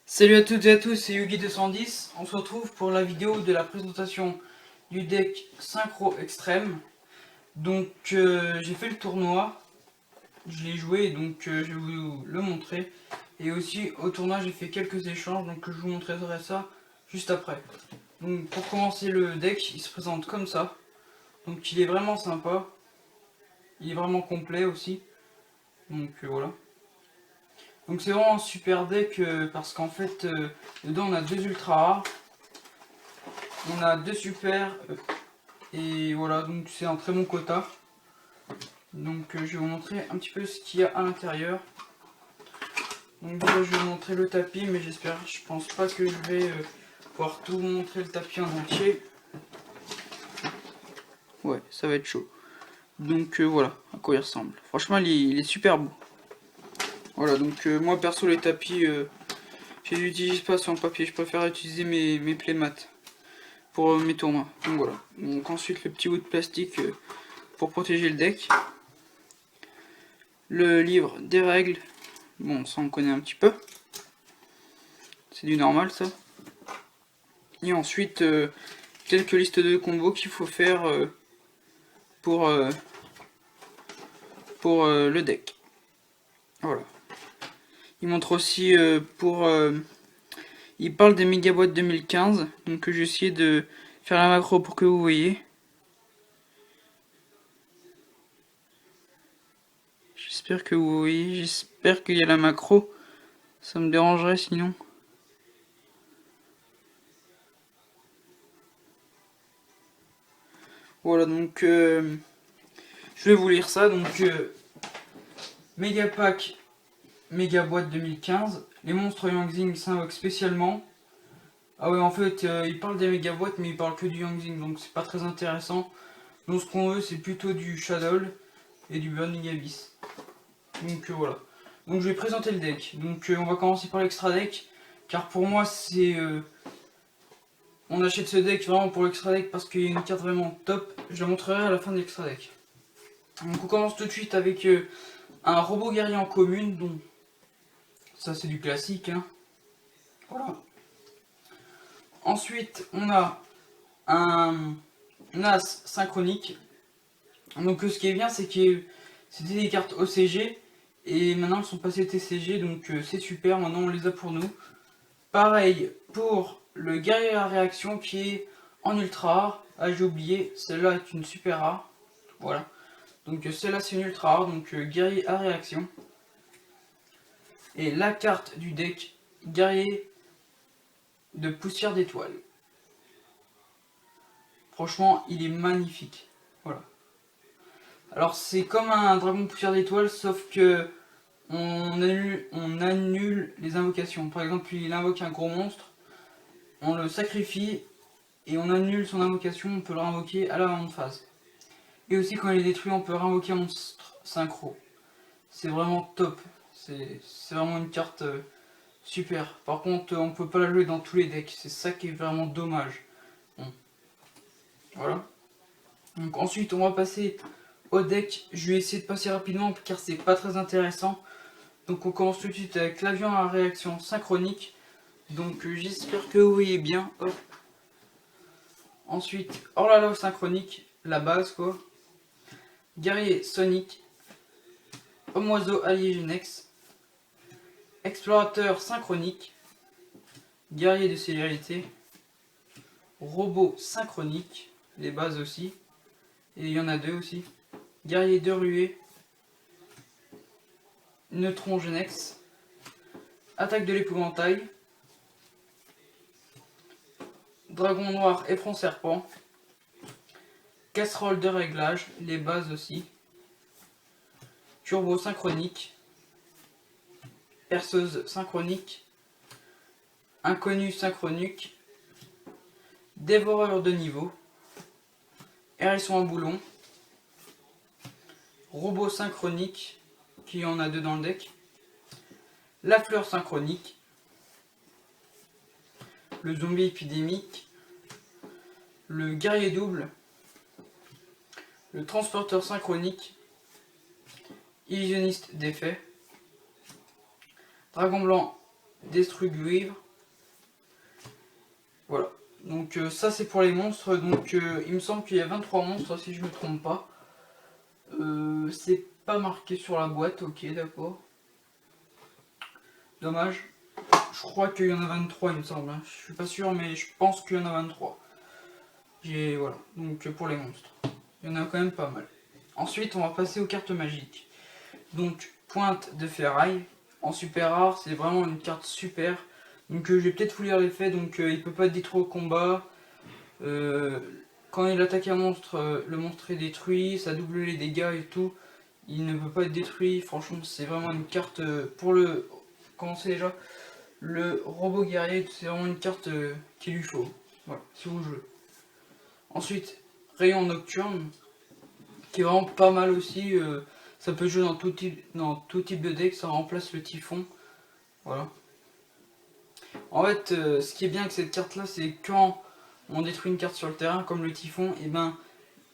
Salut à toutes et à tous, c'est Yugi210. On se retrouve pour la vidéo de la présentation du deck Synchro Extrême. Donc j'ai fait le tournoi, je l'ai joué, donc je vais vous le montrer. Et aussi au tournoi j'ai fait quelques échanges, donc je vous montrerai ça juste après. Donc pour commencer, le deck il se présente comme ça. Donc il est vraiment sympa, il est vraiment complet aussi. Donc voilà. Donc c'est vraiment un super deck parce qu'en fait dedans on a deux ultra rares, on a deux super et voilà, donc c'est un très bon quota. Donc je vais vous montrer un petit peu ce qu'il y a à l'intérieur. Donc déjà je vais vous montrer le tapis, mais je pense pas que je vais pouvoir tout vous montrer le tapis en entier. Ouais, ça va être chaud. Donc voilà à quoi il ressemble. Franchement il est super beau. Voilà, donc moi perso les tapis, je les utilise pas sur le papier, je préfère utiliser mes playmats pour mes tournois. Donc voilà. Donc ensuite le petit bout de plastique pour protéger le deck. Le livre des règles, bon ça on connaît un petit peu. C'est du normal ça. Et ensuite quelques listes de combos qu'il faut faire pour le deck. Voilà. Il montre aussi il parle des méga boîtes 2015, donc j'ai essayé de faire la macro pour que vous voyez. J'espère que vous voyez, j'espère qu'il y a la macro, ça me dérangerait sinon. Voilà, donc je vais vous lire ça. Donc méga pack, méga boîte 2015, les monstres Yangzing s'invoquent spécialement. Ah ouais, en fait il parle des méga boîtes mais il parle que du Yangzing, donc c'est pas très intéressant. Donc ce qu'on veut c'est plutôt du Shadow et du Burning Abyss. Donc voilà. Donc je vais présenter le deck. Donc on va commencer par l'extra deck, car pour moi c'est on achète ce deck vraiment pour l'extra deck parce qu'il y a une carte vraiment top. Je la montrerai à la fin de l'extra deck. Donc on commence tout de suite avec un robot guerrier en commune, donc ça c'est du classique, hein. Voilà. Ensuite on a un as synchronique. Donc ce qui est bien c'est que c'était des cartes OCG et maintenant elles sont passées TCG, donc c'est super, maintenant on les a pour nous. Pareil pour le guerrier à réaction qui est en ultra rare. Ah j'ai oublié, celle-là est une super rare. Voilà. Donc celle-là c'est une ultra rare, donc guerrier à réaction. Et la carte du deck, guerrier de poussière d'étoiles. Franchement il est magnifique. Voilà. Alors c'est comme un dragon poussière d'étoiles, sauf que on annule les invocations. Par exemple il invoque un gros monstre, on le sacrifie et on annule son invocation, on peut le réinvoquer à la même phase. Et aussi quand il est détruit on peut réinvoquer un monstre synchro. C'est vraiment top, c'est vraiment une carte super. Par contre on peut pas la jouer dans tous les decks, c'est ça qui est vraiment dommage. Bon. Voilà. Donc ensuite on va passer au deck, je vais essayer de passer rapidement car c'est pas très intéressant. Donc on commence tout de suite avec l'avion à réaction synchronique. Donc j'espère que vous voyez bien. Hop. Ensuite Orlalov synchronique, la base quoi. Guerrier Sonic, Homme oiseau allié Genex, Explorateur synchronique, Guerrier de célérité, Robot synchronique, les bases aussi, et il y en a deux aussi, Guerrier de ruée, Neutron Genex, Attaque de l'épouvantail, Dragon noir et front serpent, Casserole de réglage, les bases aussi, Turbo synchronique, Perceuse synchronique, Inconnu synchronique, Dévoreur de niveau, Hérisson à boulon, Robot synchronique, qui en a deux dans le deck, la fleur synchronique, le zombie épidémique, le guerrier double, le transporteur synchronique, illusionniste d'effet, dragon blanc destruguivre. Voilà, donc ça c'est pour les monstres. Donc il me semble qu'il y a 23 monstres si je me trompe pas. C'est pas marqué sur la boîte, ok d'accord. Dommage. Je crois qu'il y en a 23 il me semble, hein. Je suis pas sûr mais je pense qu'il y en a 23. Voilà, donc pour les monstres. Il y en a quand même pas mal. Ensuite on va passer aux cartes magiques. Donc pointe de ferraille. En super rare, c'est vraiment une carte super. Donc je vais peut-être vous lire l'effet. Donc il peut pas être détruit au combat. Quand il attaque un monstre, le monstre est détruit. Ça double les dégâts et tout. Il ne peut pas être détruit. Franchement c'est vraiment une carte pour le... Comment c'est déjà? Le robot guerrier, c'est vraiment une carte qu'il lui faut. Voilà, si vous jouez. Ensuite, rayon nocturne, qui est vraiment pas mal aussi. Ça peut jouer dans tout type de deck, ça remplace le typhon. Voilà. En fait, ce qui est bien avec cette carte là, c'est quand on détruit une carte sur le terrain, comme le typhon, et ben,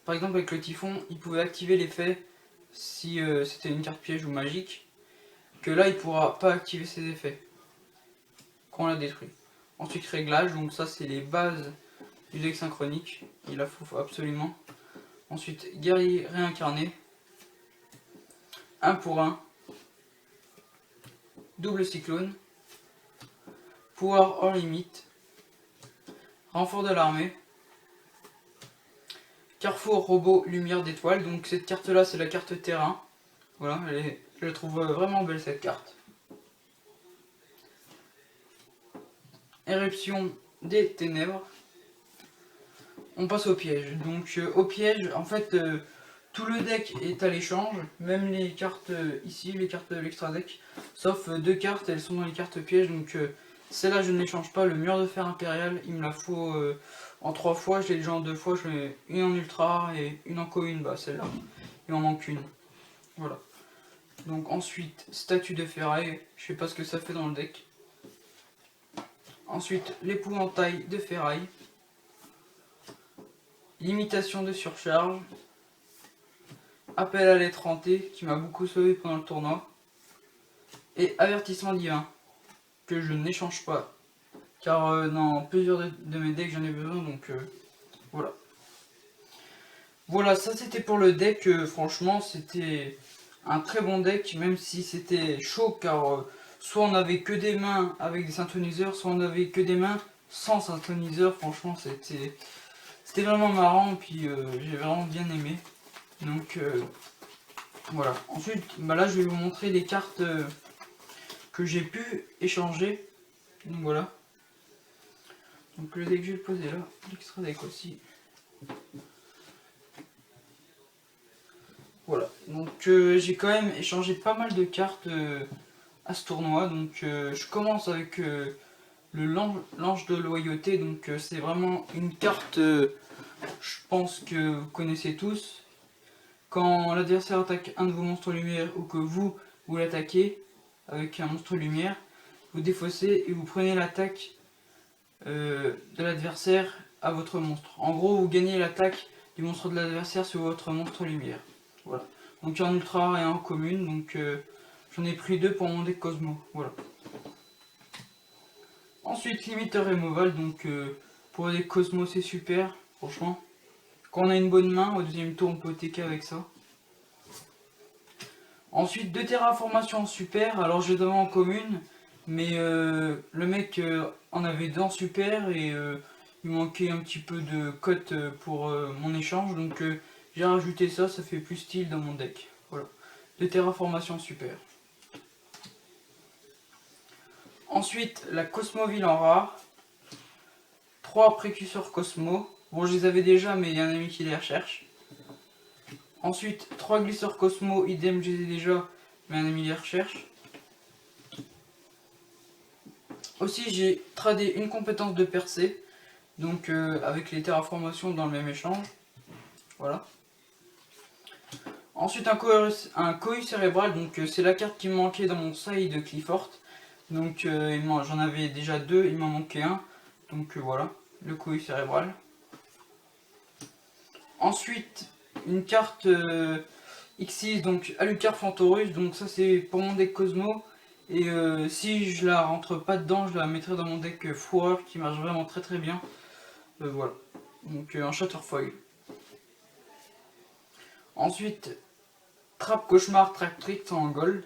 par exemple avec le typhon, il pouvait activer l'effet si c'était une carte piège ou magique, que là il pourra pas activer ses effets quand on la détruit. Ensuite réglage, donc ça c'est les bases du deck synchronique, il la faut absolument. Ensuite guerrier réincarné, 1 pour 1, double cyclone, pouvoir hors limite, renfort de l'armée, carrefour robot lumière d'étoile. Donc cette carte là c'est la carte terrain. Voilà, je la trouve vraiment belle cette carte. Éruption des ténèbres. On passe au piège. Donc au piège, en fait, tout le deck est à l'échange, même les cartes ici, les cartes de l'extra deck, sauf 2 cartes, elles sont dans les cartes pièges. Donc celle-là je ne l'échange pas. Le mur de fer impérial, il me la faut en 3 fois. Je l'ai déjà en 2 fois. Je mets une en ultra et une en commune. Bah celle-là, il m'en manque une. Voilà. Donc ensuite, statue de ferraille. Je sais pas ce que ça fait dans le deck. Ensuite, l'épouvantail de ferraille. Limitation de surcharge. Appel à l'être hanté, qui m'a beaucoup sauvé pendant le tournoi. Et avertissement divin, que je n'échange pas. Car dans plusieurs de mes decks, j'en ai besoin, donc voilà. Voilà, ça c'était pour le deck. Franchement, c'était un très bon deck, même si c'était chaud, car soit on avait que des mains avec des synthoniseurs, soit on avait que des mains sans synthoniseur. Franchement, c'était vraiment marrant, puis j'ai vraiment bien aimé. Donc voilà. Ensuite, bah là, je vais vous montrer les cartes que j'ai pu échanger. Donc voilà. Donc le deck, je vais le poser là. L'extra deck aussi. Voilà. Donc j'ai quand même échangé pas mal de cartes à ce tournoi. Donc je commence avec l'ange de loyauté. Donc c'est vraiment une carte, je pense que vous connaissez tous. Quand l'adversaire attaque un de vos monstres lumière ou que vous l'attaquez avec un monstre lumière, vous défaussez et vous prenez l'attaque de l'adversaire à votre monstre. En gros, vous gagnez l'attaque du monstre de l'adversaire sur votre monstre lumière. Voilà. Donc en ultra rare et en commune. Donc j'en ai pris 2 pour mon deck Cosmo. Voilà. Ensuite, limiteur removal. Donc pour les Cosmo, c'est super. Franchement. Quand on a une bonne main, au deuxième tour, on peut TK avec ça. Ensuite, 2 terraformations super. Alors, j'ai devant en commune, mais le mec en avait 2 en super et il manquait un petit peu de cote pour mon échange. Donc, j'ai rajouté ça, ça fait plus style dans mon deck. Voilà. 2 terraformations super. Ensuite, la Cosmoville en rare. 3 précurseurs Cosmo. Bon, je les avais déjà, mais il y a un ami qui les recherche. Ensuite, 3 glisseurs Cosmo, idem, je les ai déjà, mais un ami les recherche. Aussi, j'ai tradé une compétence de percée, donc avec les terraformations dans le même échange. Voilà. Ensuite, un cohue cérébral, donc c'est la carte qui me manquait dans mon side de Clifford. Donc j'en avais déjà deux, il m'en manquait un. Donc voilà, le couille cérébral. Ensuite, une carte X6, donc Alucard Fantorus. Donc ça c'est pour mon deck Cosmo. Et si je la rentre pas dedans, je la mettrai dans mon deck Fourreur qui marche vraiment très très bien. Voilà. Donc un Shatterfoil. Ensuite, Trappe Cauchemar Tractrix en gold.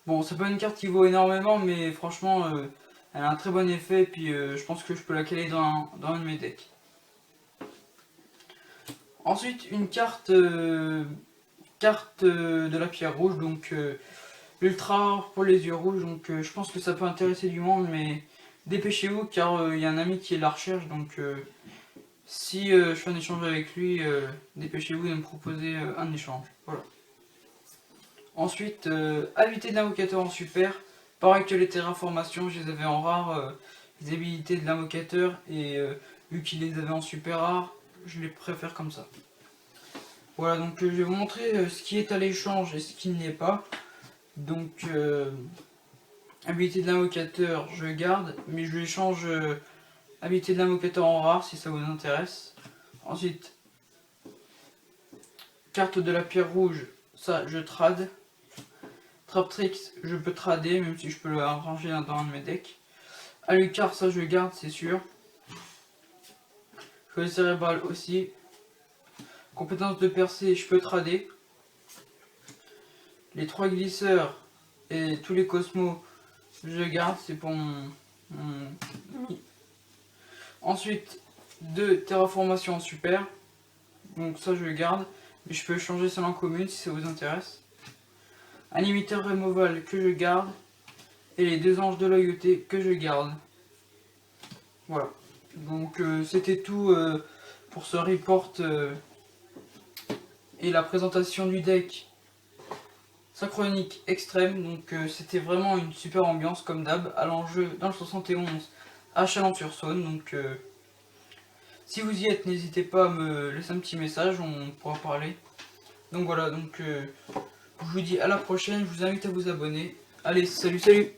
Bon, c'est pas une carte qui vaut énormément, mais franchement, elle a un très bon effet. Et puis je pense que je peux la caler dans un de mes decks. Ensuite, une carte, de la pierre rouge, donc ultra rare pour les yeux rouges. Donc je pense que ça peut intéresser du monde, mais dépêchez-vous car il y a un ami qui est la recherche. Donc si je fais un échange avec lui, dépêchez-vous de me proposer un échange. Voilà. Ensuite, habilité de l'invocateur en super. Pareil que les terraformations, je les avais en rare, les habilités de l'invocateur, et vu qu'il les avait en super rare, je les préfère comme ça. Voilà, donc je vais vous montrer ce qui est à l'échange et ce qui n'y est pas. Donc, habilité de l'invocateur, je garde, mais je l'échange habilité de l'invocateur en rare si ça vous intéresse. Ensuite, carte de la pierre rouge, ça je trade. Traptrix, je peux trader, même si je peux le ranger dans un de mes decks. Alucard, ça je garde, c'est sûr. Feuille cérébrale aussi. Compétence de percée, je peux trader. Les 3 glisseurs et tous les cosmos, je garde, c'est pour mon ami. Ensuite, 2 terraformations en super. Donc ça je garde, mais je peux changer celle en commune si ça vous intéresse. Un limiteur removal que je garde. Et les 2 anges de loyauté que je garde. Voilà. Donc c'était tout pour ce report et la présentation du deck synchronique extrême. Donc c'était vraiment une super ambiance comme d'hab à l'enjeu dans le 71 à Chalon-sur-Saône. Donc si vous y êtes, n'hésitez pas à me laisser un petit message, on pourra parler. Donc voilà, donc je vous dis à la prochaine, je vous invite à vous abonner. Allez, salut salut!